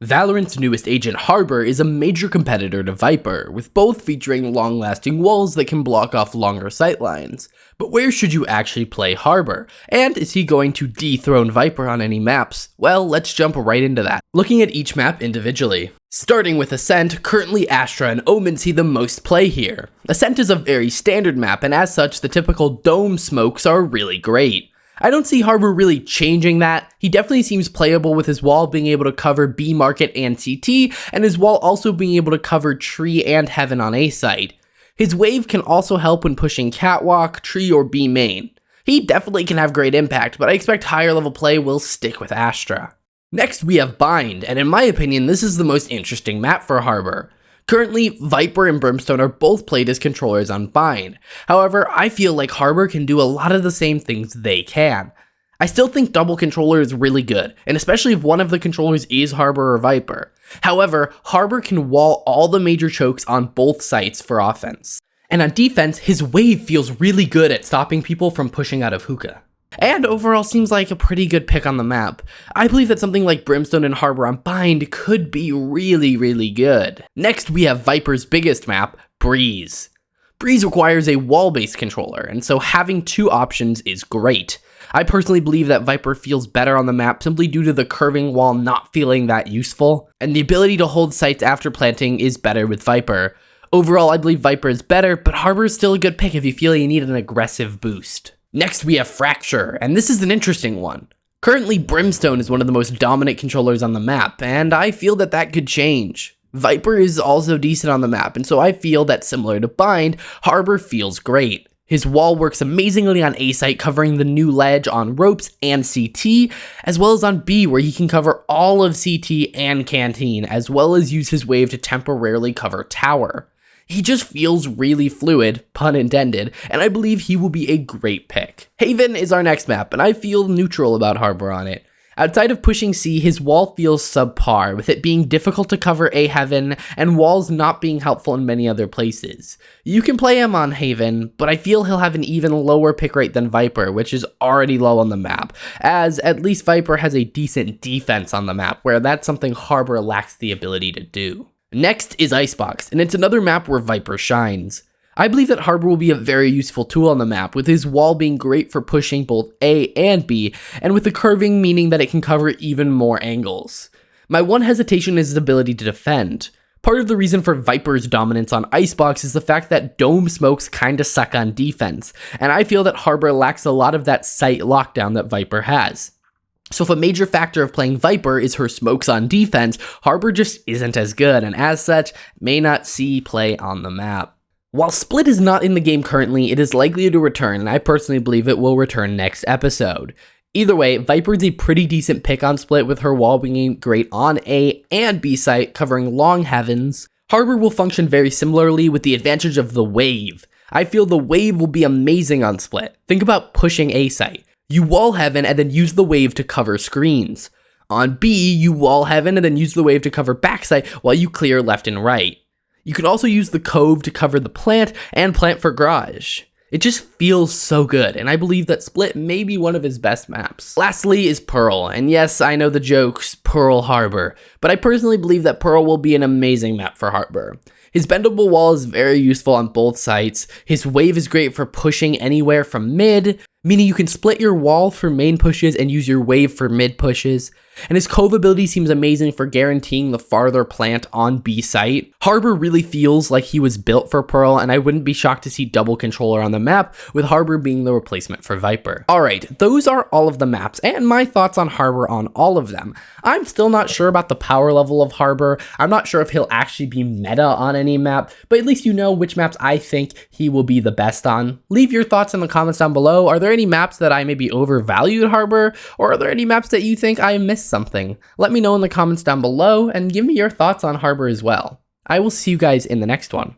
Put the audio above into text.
Valorant's newest agent, Harbor, is a major competitor to Viper, with both featuring long-lasting walls that can block off longer sightlines. But where should you actually play Harbor? And is he going to dethrone Viper on any maps? Well, let's jump right into that, looking at each map individually. Starting with Ascent, currently Astra and Omen see the most play here. Ascent is a very standard map, and as such, the typical dome smokes are really great. I don't see Harbor really changing that. He definitely seems playable with his wall being able to cover B market and CT, and his wall also being able to cover tree and heaven on A site. His wave can also help when pushing catwalk, tree, or B main. He definitely can have great impact, but I expect higher level play will stick with Astra. Next we have Bind, and in my opinion this is the most interesting map for Harbor. Currently, Viper and Brimstone are both played as controllers on Bind. However, I feel like Harbor can do a lot of the same things they can. I still think double controller is really good, and especially if one of the controllers is Harbor or Viper. However, Harbor can wall all the major chokes on both sites for offense. And on defense, his wave feels really good at stopping people from pushing out of hookah. And overall seems like a pretty good pick on the map. I believe that something like Brimstone and Harbor on Bind could be really good. Next we have Viper's biggest map, Breeze. Breeze requires a wall-based controller, and so having two options is great. I personally believe that Viper feels better on the map simply due to the curving wall not feeling that useful, and the ability to hold sites after planting is better with Viper. Overall, I believe Viper is better, but Harbor is still a good pick if you feel you need an aggressive boost. Next we have Fracture, and this is an interesting one. Currently, Brimstone is one of the most dominant controllers on the map, and I feel that that could change. Viper is also decent on the map, and so I feel that similar to Bind, Harbor feels great. His wall works amazingly on A site, covering the new ledge on ropes and CT, as well as on B, where he can cover all of CT and Canteen, as well as use his wave to temporarily cover tower. He just feels really fluid, pun intended, and I believe he will be a great pick. Haven is our next map, and I feel neutral about Harbor on it. Outside of pushing C, his wall feels subpar, with it being difficult to cover A heaven, and walls not being helpful in many other places. You can play him on Haven, but I feel he'll have an even lower pick rate than Viper, which is already low on the map, as at least Viper has a decent defense on the map, where that's something Harbor lacks the ability to do. Next is Icebox, and it's another map where Viper shines. I believe that Harbor will be a very useful tool on the map, with his wall being great for pushing both A and B, and with the curving meaning that it can cover even more angles. My one hesitation is his ability to defend. Part of the reason for Viper's dominance on Icebox is the fact that dome smokes kinda suck on defense, and I feel that Harbor lacks a lot of that site lockdown that Viper has. So if a major factor of playing Viper is her smokes on defense, Harbor just isn't as good, and as such, may not see play on the map. While Split is not in the game currently, it is likely to return, and I personally believe it will return next episode. Either way, Viper is a pretty decent pick on Split, with her wall being great on A and B site, covering long heavens. Harbor will function very similarly with the advantage of the wave. I feel the wave will be amazing on Split. Think about pushing A site. You wall heaven and then use the wave to cover screens. On B, you wall heaven and then use the wave to cover backside while you clear left and right. You can also use the cove to cover the plant and plant for garage. It just feels so good, and I believe that Split may be one of his best maps. Lastly is Pearl, and yes, I know the jokes, Pearl Harbor, but I personally believe that Pearl will be an amazing map for Harbor. His bendable wall is very useful on both sites, his wave is great for pushing anywhere from mid, meaning you can split your wall for main pushes and use your wave for mid pushes, and his cove ability seems amazing for guaranteeing the farther plant on B site. Harbor really feels like he was built for Pearl, and I wouldn't be shocked to see double controller on the map, with Harbor being the replacement for Viper. Alright, those are all of the maps, and my thoughts on Harbor on all of them. I'm still not sure about the power level of Harbor. I'm not sure if he'll actually be meta on any map, but at least you know which maps I think he will be the best on. Leave your thoughts in the comments down below. Are there any maps that I maybe overvalued Harbor, or are there any maps that you think I missed something? Let me know in the comments down below, and give me your thoughts on Harbor as well. I will see you guys in the next one.